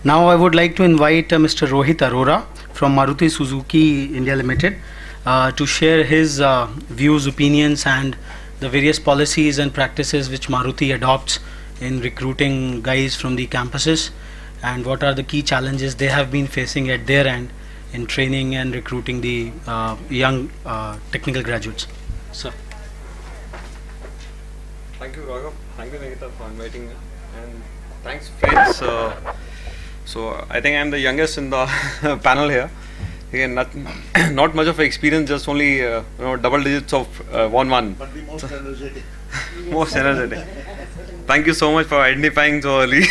Now I would like to invite Mr. Rohit Arora from Maruti Suzuki India Limited to share his views, opinions and the various policies and practices which Maruti adopts in recruiting guys from the campuses, and what are the key challenges they have been facing at their end in training and recruiting the young technical graduates. Sir. Thank you, Raghav. Thank you, Nikita, for inviting me. And thanks, friends. So I think I'm the youngest in the panel here. Again, not much of experience, just only double digits of 1-1. But the most energetic. Most energetic. Thank you so much for identifying so early.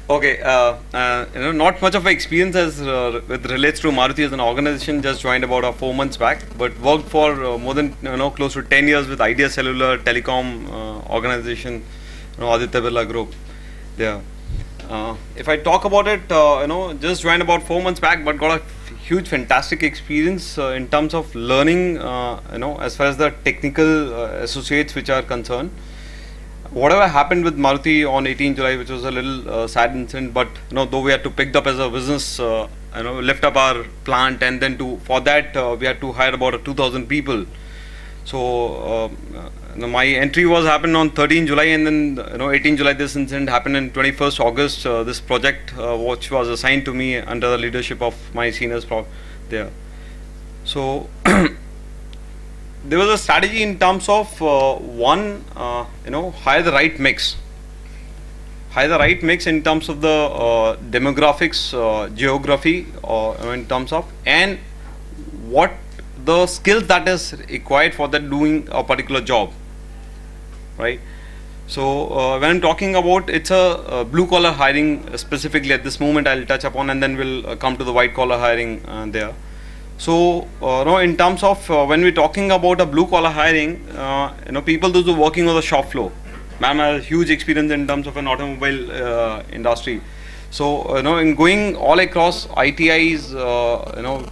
Okay, not much of experience as with relates to Maruti as an organization. Just joined about 4 months back, but worked for more than close to 10 years with Idea Cellular Telecom organization, Aditya Birla Group. Yeah. If I talk about it, just joined about 4 months back, but got a huge, fantastic experience in terms of learning. As far as the technical associates which are concerned. Whatever happened with Maruti on 18 July, which was a little sad incident, but though we had to pick up as a business, lift up our plant, and then for that we had to hire about 2,000 people. So my entry was happened on 13 July, and then 18 July this incident happened, in 21st August this project which was assigned to me under the leadership of my seniors there. So there was a strategy in terms of hire the right mix. Hire the right mix in terms of the demographics, geography, in terms of, and what the skills that is required for that doing a particular job, right? So when I'm talking about, it's a blue collar hiring specifically at this moment I'll touch upon, and then we'll come to the white collar hiring there. So in terms of when we're talking about a blue collar hiring, people those who are working on the shop floor. Ma'am has huge experience in terms of an automobile industry. So in going all across ITIs,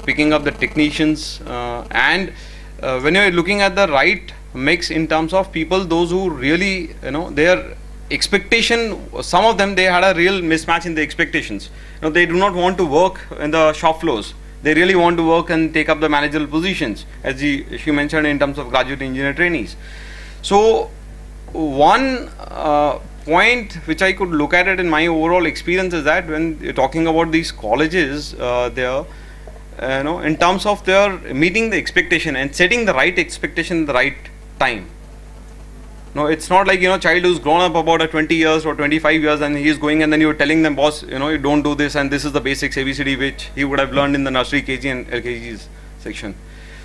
picking up the technicians, and when you're looking at the right mix in terms of people, those who really their expectation, some of them they had a real mismatch in the expectations. They do not want to work in the shop floors. They really want to work and take up the managerial positions, as she mentioned, in terms of graduate engineer trainees. So one point which I could look at it in my overall experience is that when you're talking about these colleges, there, in terms of their meeting the expectation and setting the right expectation at the right time. No, it's not like child who's grown up about 20 years or 25 years and he's going, and then you're telling them, boss, you don't do this, and this is the basics ABCD which he would have learned in the nursery, KG and LKG's section.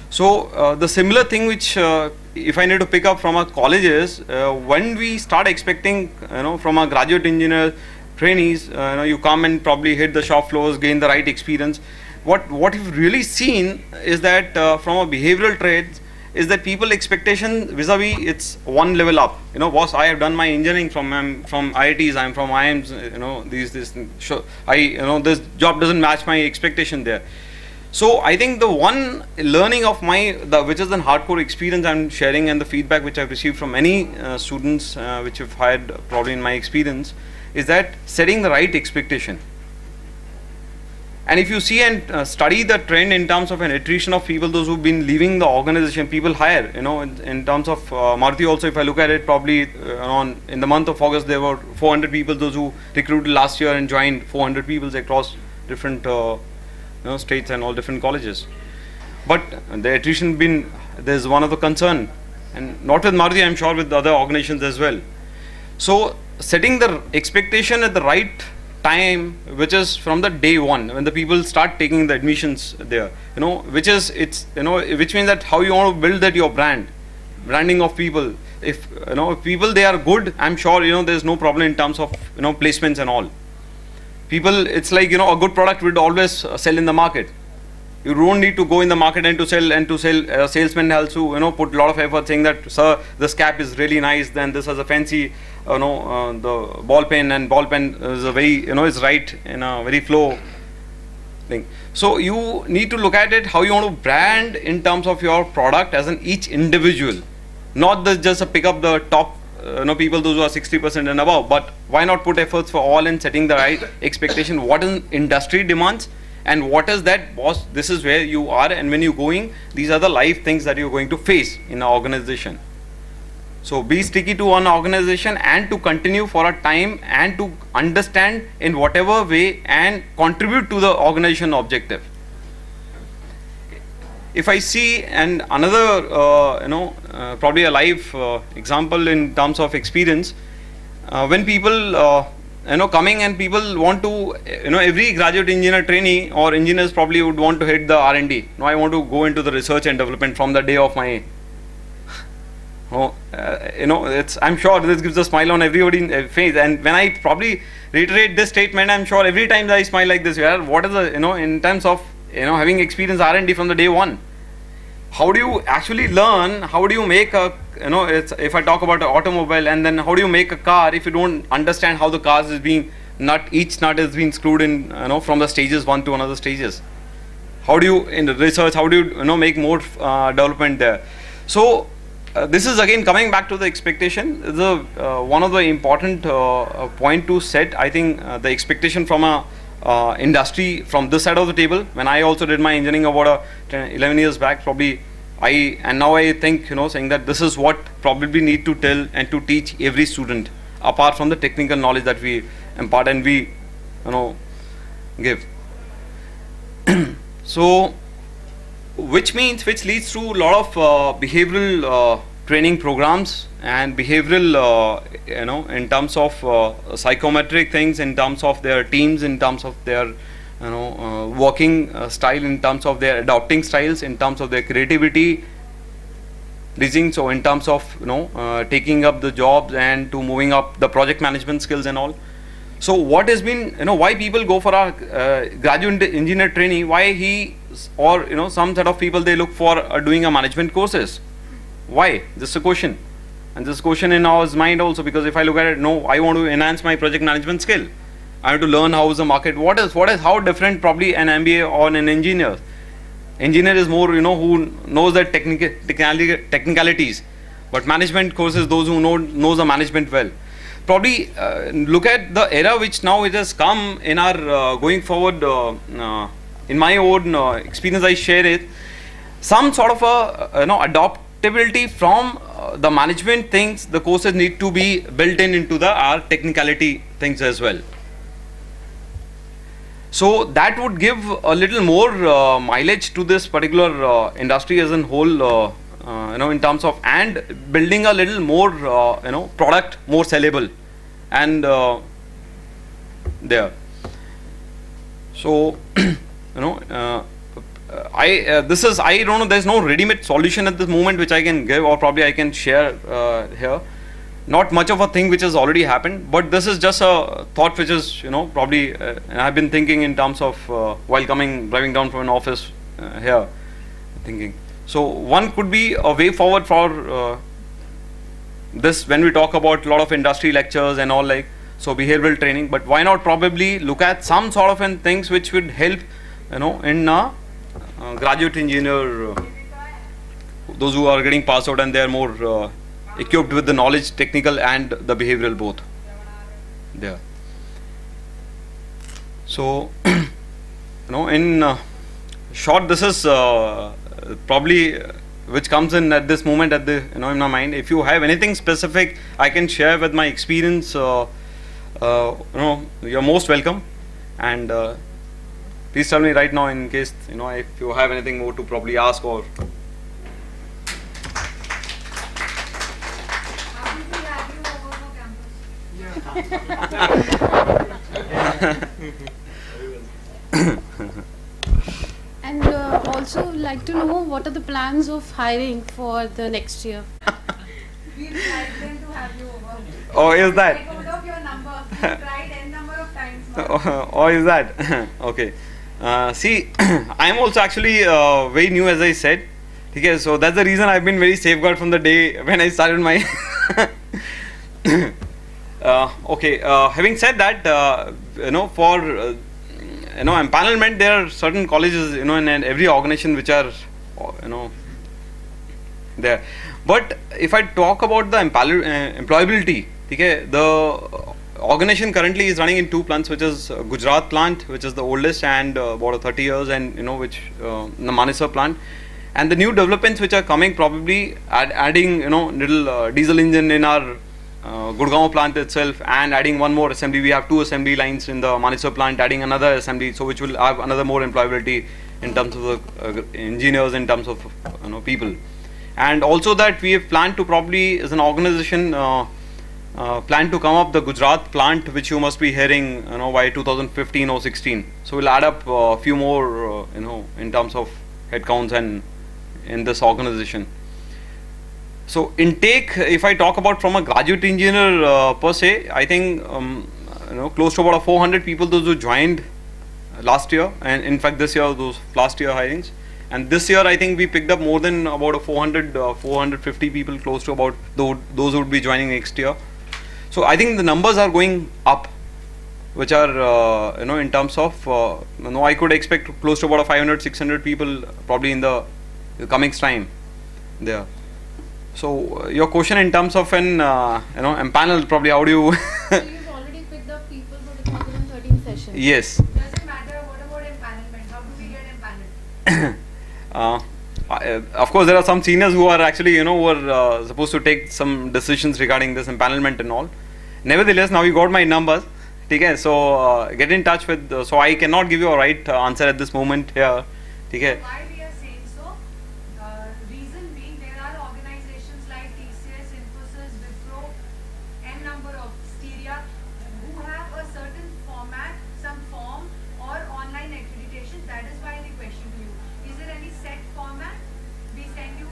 So the similar thing which if I need to pick up from our colleges, when we start expecting from our graduate engineer trainees, you come and probably hit the shop floors, gain the right experience. What we've really seen is that from a behavioral trades, is that people expectation vis-a-vis it's one level up. Boss, I have done my engineering from IITs, I'm from IIMs, this job doesn't match my expectation there. So I think the one learning of which is an hardcore experience I'm sharing, and the feedback which I've received from many students which have hired probably in my experience, is that setting the right expectation. And if you see and study the trend in terms of an attrition of people, those who've been leaving the organization, people hire, in terms of Maruti also, if I look at it, probably in the month of August, there were 400 people, those who recruited last year and joined 400 people across different states and all different colleges. But the attrition there's one of the concern, and not with Maruti, I'm sure with other organizations as well. So setting the expectation at the right time, which is from the day one when the people start taking the admissions there, which means that how you want to build that your branding of people. If people they are good, I'm sure there's no problem in terms of placements and all. People, it's like a good product would always sell in the market. You don't need to go in the market and to sell. Salesman has to put a lot of effort saying that, sir, this cap is really nice, then this has a fancy the ball pen, and ball pen is a very is right in a very flow thing. So you need to look at it how you want to brand in terms of your product as an each individual, not just pick up the top people those who are 60% and above, but why not put efforts for all in setting the right expectation, what is industry demands, and what is that, boss, this is where you are, and when you're going, these are the live things that you're going to face in an organization. So be sticky to one organization and to continue for a time and to understand in whatever way and contribute to the organization objective. If I see and another probably a live example in terms of experience, when people coming and people want to, every graduate engineer trainee or engineers probably would want to hit the R&D. Now I want to go into the research and development from the day of my I'm sure this gives a smile on everybody's face, and when I probably reiterate this statement, I'm sure every time I smile like this, what is the, in terms of, having experience R&D from the day one, how do you actually learn, how do you make a, if I talk about an automobile, and then how do you make a car if you don't understand how the car is being, each nut is being screwed in, from the stages one to another stages. How do you, in the research, how do you, make more development there? So, this is again coming back to the expectation. The one of the important point to set, I think, the expectation from a industry from this side of the table. When I also did my engineering about 11 years back, probably and now I think, saying that this is what probably need to tell and to teach every student, apart from the technical knowledge that we impart and we, give. So, which leads to a lot of behavioral training programs and behavioral, in terms of psychometric things, in terms of their teams, in terms of their, working style, in terms of their adopting styles, in terms of their creativity, reasoning. So in terms of, taking up the jobs and to moving up the project management skills and all. So what has been, why people go for a graduate engineer trainee, why he or, some set of people, they look for doing a management courses. Why? This is a question. And this question in our mind also, because if I look at it, no, I want to enhance my project management skill. I have to learn how is the market, how different probably an MBA or an engineer. Engineer is more, who knows the technicalities, but management courses, those who knows the management well. Probably look at the era which now it has come in our going forward. In my own experience, I share it. Some sort of a adaptability from the management things. The courses need to be built into our technicality things as well. So that would give a little more mileage to this particular industry as a whole. In terms of and building a little more, product more sellable, and there. So, I don't know. There's no ready-made solution at this moment which I can give, or probably I can share here. Not much of a thing which has already happened, but this is just a thought which is, probably, and I've been thinking in terms of while driving down from an office here, thinking. So one could be a way forward for this when we talk about a lot of industry lectures and all, like, so behavioral training, but why not probably look at some sort of things which would help, in graduate engineer, those who are getting passed out and they are more equipped with the knowledge, technical and the behavioral both there. So, in short, this is probably which comes in at this moment at the in my mind. If you have anything specific I can share with my experience, you're most welcome, and please tell me right now in case if you have anything more to probably ask or. And also like to know what are the plans of hiring for the next year. We'd like them to have you over. Oh, is that? I told of your number. We tried n number of times. Oh, is that? Okay. See, I am also actually very new, as I said. Okay, so that's the reason I've been very safeguard from the day when I started my. Okay. Having said that, for empanelment, there are certain colleges, in every organization which are, there. But if I talk about the employability, okay, the organization currently is running in two plants, which is Gujarat plant, which is the oldest and about 30 years, and which the Manesar plant, and the new developments which are coming, probably adding little diesel engine in our Gurgaon plant itself, and adding one more assembly. We have two assembly lines in the Manesar plant, adding another assembly, so which will have another more employability in terms of the engineers, in terms of people. And also that we have planned to probably, as an organization, plan to come up the Gujarat plant, which you must be hearing, by 2015 or 16. So we'll add up a few more, in terms of headcounts and in this organization. So intake, if I talk about from a graduate engineer per se, I think close to about 400 people, those who joined last year, and in fact this year, those last year hirings. And this year, I think we picked up more than about 450 people, close to about those who would be joining next year. So I think the numbers are going up, which are in terms of I could expect close to about 500, 600 people probably in the coming time there. So your question in terms of an empanel, probably how do you? So you've already picked up people for the 2013 session. Yes. Doesn't matter. What about empanelment? How do we get empaneled? Of course, there are some seniors who are actually, who are supposed to take some decisions regarding this empanelment and all. Nevertheless, now you got my numbers. Okay, so get in touch with. So I cannot give you a right answer at this moment here. Okay. Why we are saying so? Reason being, there are organizations like TCS, Infosys, Wipro, n number of Styria, who have a certain format, some form or online accreditation. That is why the question to you: is there any set format? We send you,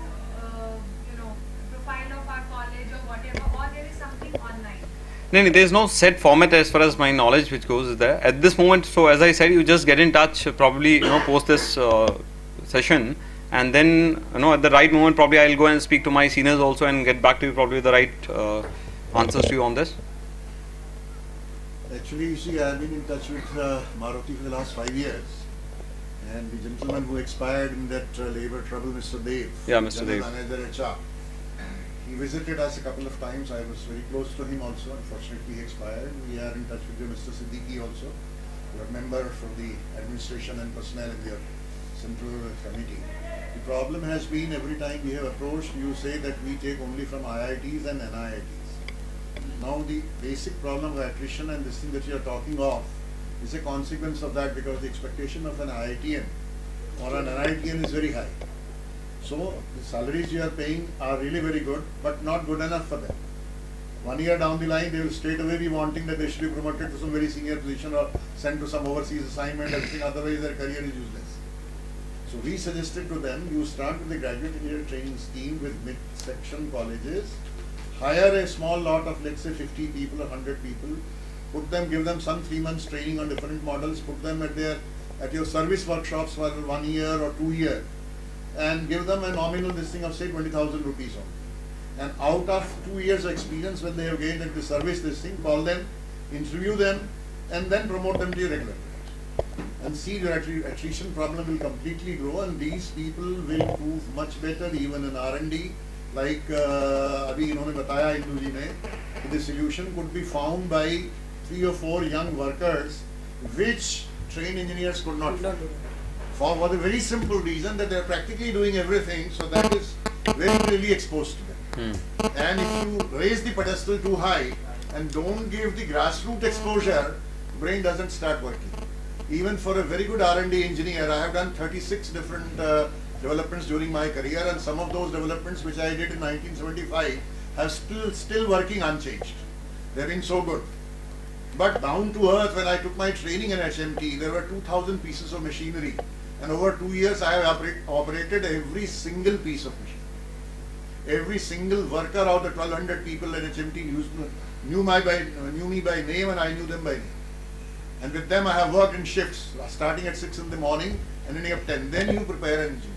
profile of our college or whatever, or there is something online. No, there is no set format as far as my knowledge which goes there at this moment. So as I said, you just get in touch, probably post this session, and then at the right moment probably I'll go and speak to my seniors also and get back to you probably with the right answers to you on this. Actually, you see, I have been in touch with Maruti for the last 5 years, and the gentleman who expired in that labor trouble, Mr. Dev, Yeah, Mr. Dev. Manager HR. He visited us a couple of times. I was very close to him also. Unfortunately, he expired. We are in touch with you, Mr. Siddiqui also, your member for the administration and personnel in your central committee. The problem has been, every time we have approached, you say that we take only from IITs and NIITs. Now the basic problem of attrition and this thing that you are talking of is a consequence of that, because the expectation of an IITian or an NIITian is very high. So the salaries you are paying are really very good, but not good enough for them. 1 year down the line, they will straight away be wanting that they should be promoted to some very senior position or sent to some overseas assignment, everything, otherwise their career is useless. So we suggested to them, you start with the graduate engineer training scheme with mid-section colleges, hire a small lot of, let's say, 50 people or 100 people, put them, give them some 3 months training on different models, put them at your service workshops for 1 year or 2 years, and give them a nominal this thing of say 20,000 rupees only. And out of 2 years of experience, when they have gained at the service this thing, call them, interview them, and then promote them to your regular position. And see, your attrition problem will completely grow, and these people will prove much better even in R&D. Like abhi inhone bataya Indu ji ne, the solution could be found by 3 or 4 young workers, which trained engineers could not do. For the very simple reason that they are practically doing everything, so that is very clearly exposed to them. And if you raise the pedestal too high and don't give the grassroots exposure, brain doesn't start working. Even for a very good R&D engineer, I have done 36 different developments during my career, and some of those developments which I did in 1975 have still working unchanged. They've been so good. But down to earth, when I took my training in HMT, there were 2,000 pieces of machinery. And over 2 years, I have operated every single piece of machine. Every single worker out of 1,200 people in HMT knew me by name, and I knew them by name. And with them, I have worked in shifts, starting at 6 in the morning and ending up 10. Then you prepare an engineer.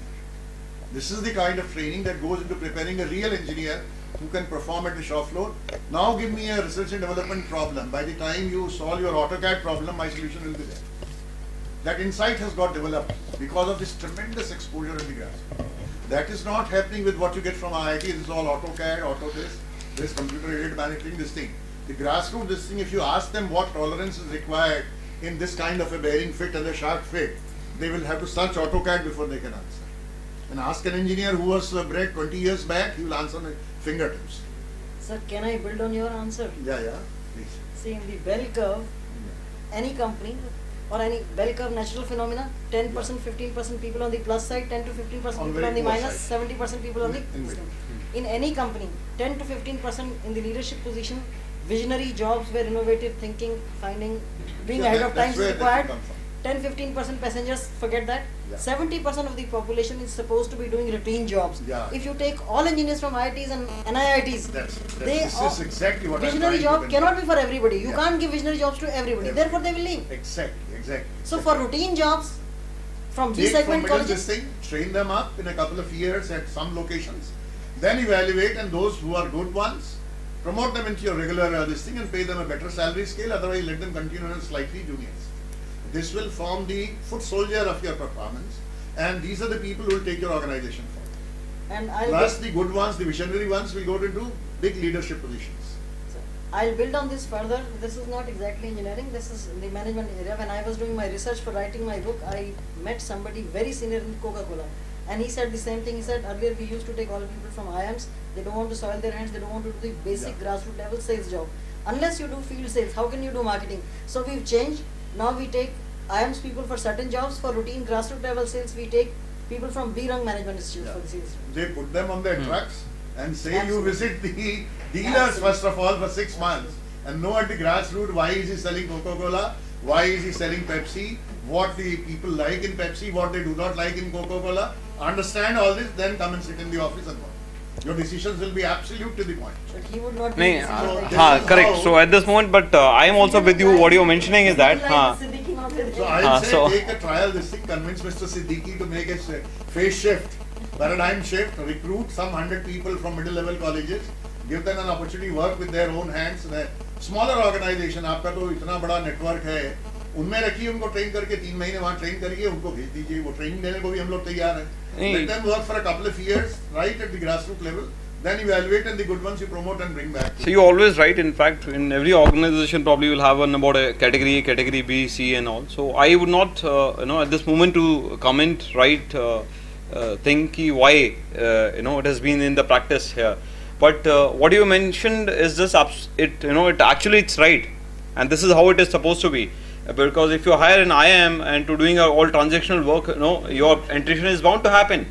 This is the kind of training that goes into preparing a real engineer who can perform at the shop floor. Now give me a research and development problem. By the time you solve your AutoCAD problem, my solution will be there. That insight has got developed because of this tremendous exposure in the grass. That is not happening with what you get from IIT. This is all AutoCAD, Auto this computer aided manufacturing, this thing. The grassroots, this thing, if you ask them what tolerance is required in this kind of a bearing fit and a shark fit, they will have to search AutoCAD before they can answer. And ask an engineer who was bred 20 years back, he will answer on fingertips. Sir, can I build on your answer? Yeah, please. See, in the bell curve, any company or any bell curve natural phenomena, 10%, 15% people on the plus side, 10 to 15% people on the minus, 70% people on the in any company, 10 to 15% in the leadership position, visionary jobs where innovative thinking, finding, being ahead of time is required. 10-15% passengers, forget that. 70% of the population is supposed to be doing routine jobs. If you take all engineers from IITs and NIITs, this is exactly what visionary job cannot be for everybody. You can't give visionary jobs to everybody. Therefore, they will leave. Exactly. So for routine jobs, from B segment colleges, train them up in a couple of years at some locations, then evaluate, and those who are good ones, promote them into your regular this thing and pay them a better salary scale. Otherwise, let them continue as slightly juniors. This will form the foot soldier of your performance, and these are the people who will take your organization forward. And plus the good ones, the visionary ones, will go into big leadership positions. So I'll build on this further. This is not exactly engineering, this is the management area. When I was doing my research for writing my book, I met somebody very senior in Coca-Cola, and he said the same thing. He said, earlier we used to take all people from IIMs, they don't want to soil their hands, they don't want to do the basic grassroots level sales job. Unless you do field sales, how can you do marketing? So we've changed. Now we take IIMs people for certain jobs. For routine grassroots level sales, we take people from B-Rang Management Institute for the sales. They put them on their trucks and say you visit the dealers first of all for 6 months and know at the grassroots why is he selling Coca-Cola, why is he selling Pepsi, what the people like in Pepsi, what they do not like in Coca-Cola. Understand all this, then come and sit in the office and work. Your decisions will be absolute to the point. But he would not be correct. So at this moment, but I am also with you. What you are mentioning is that. So I will say take a trial this thing, convince Mr. Siddiqui to make a phase shift, paradigm shift, recruit some 100 people from middle level colleges, give them an opportunity to work with their own hands. Smaller organization, आपका तो इतना बड़ा network है, उनमें रखिए उनको train करके 3 महीने वहाँ ट्रेन करिए, उनको भेज दीजिए, वो ट्रेनिंग देने को भी हम लोग तैयार हैं. Let them work for a couple of years, right at the grassroots level, then evaluate, and the good ones you promote and bring back. So you always right. In fact, in every organization probably you will have one about a category A, category B, C and all. So I would not, at this moment to comment, think why, it has been in the practice here. But what you mentioned is this, it actually it's right. And this is how it is supposed to be. Because if you hire an IIM and to doing all transactional work, your attrition is bound to happen.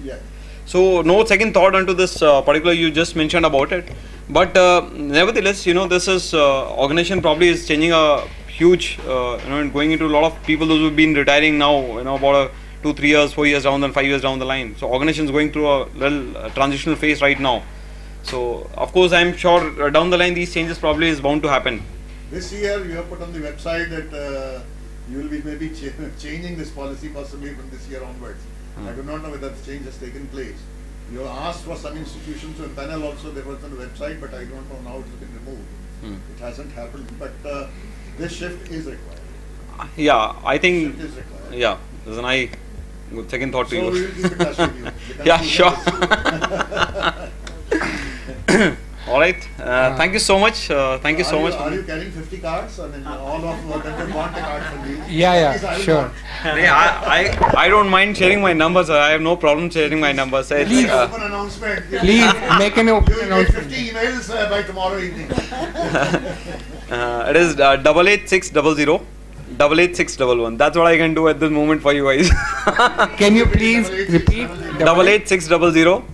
So no second thought onto this particular you just mentioned about it. But nevertheless, this is organization probably is changing a huge, and going into a lot of people those who've been retiring now, about 2, 3 years, 4 years down, then 5 years down the line. So organization is going through a little transitional phase right now. So of course, I'm sure down the line these changes probably is bound to happen. This year you have put on the website that you will be maybe changing this policy possibly from this year onwards. I do not know whether the change has taken place. You asked for some institutions to empanel also, there was on the website, but I don't know now it has been removed. It hasn't happened, but this shift is required. Yeah, I think, shift is required. Yeah, there's an second thought to you. So we will keep in touch with you. Yeah, sure. All right. Thank you so much. Thank you so much. Are you carrying 50 cards? I mean, all of them want a card from you. Yeah, sure. I don't mind sharing my numbers. I have no problem sharing my numbers. Please, open announcement. Please make an open you will announcement. get 50 emails by tomorrow evening. It is 88600 88611. That's what I can do at this moment for you guys. Can you please repeat? 88600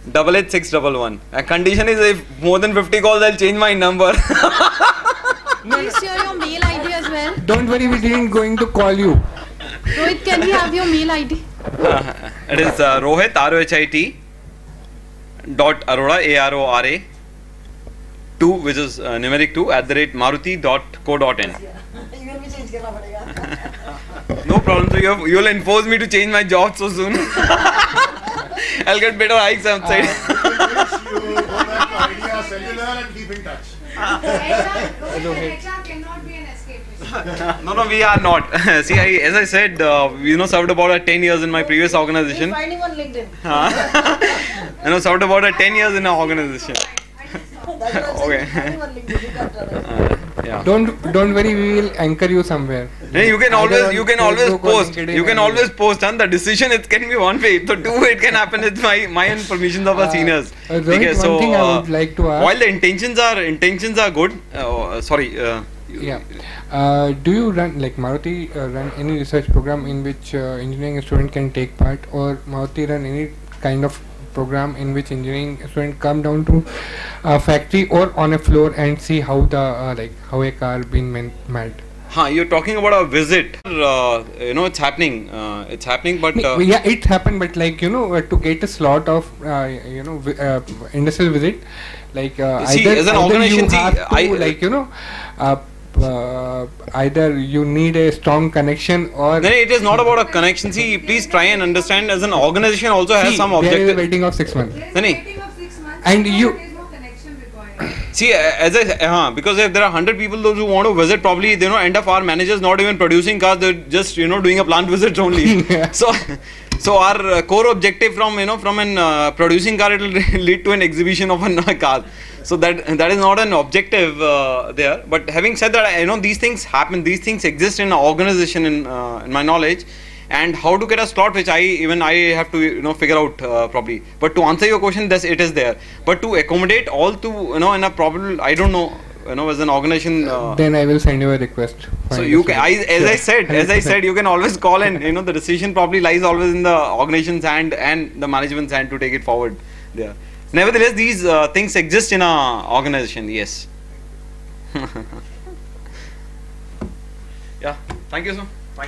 88611. A condition is if more than 50 calls, I'll change my number. Please share your mail ID as well. Don't worry, we didn't going to call you. Rohit, can we have your mail ID? It is Rohit, ROHIT dot Arora, ARORA 2, which is numeric 2 @maruti.co.in. No problem. So you will enforce me to change my job so soon. I'll get better hikes outside. You go back to Idea Cellular and keep in touch. HR cannot be an escapist. No, we are not. See, as I said, served about 10 years in my previous organization. Find him on LinkedIn. Served about 10 years in an organization. That's what I'm Okay. saying. Find him on LinkedIn. You can't tell us. Yeah. Don't worry, we will anchor you somewhere. Hey, you can Either always on Facebook or post. LinkedIn You can or always post, and the decision it can be one way. So two, it can happen with my own permissions of our seniors. Rohit, Okay, one thing I would like to ask. while the intentions are good. Sorry. Yeah. Do you run, like Maruti, run any research program in which engineering student can take part, or Maruti run any kind of program in which engineering student come down to a factory or on a floor and see how the how a car been made? You're talking about a visit. It's happening. It's happening, but Yeah, it happened, but to get a slot of industrial visit, See, either as an either organization, you see, have to either you need a strong connection or then it is not about a connection. See, please try and understand. As an organization, also has some there is a objective. waiting of 6 months. There's a Nani? waiting of 6 months. And so you- there is no connection required. See, because if there are 100 people those who want to visit, probably end up our managers not even producing cars. They're just doing a plant visits only. Yeah. So our core objective from an producing car, it will lead to an exhibition of a car. So that is not an objective there. But having said that, these things happen. These things exist in an organization in my knowledge. And how to get a slot, which I have to figure out probably. But to answer your question, it is there. But to accommodate all to in a probable, I don't know, as an organization. Then I will send you a request. So you can, as I said, you can always call, and the decision probably lies always in the organization's hand and the management's hand to take it forward there. Nevertheless, these things exist in a organization. Yes. Yeah. Thank you, sir.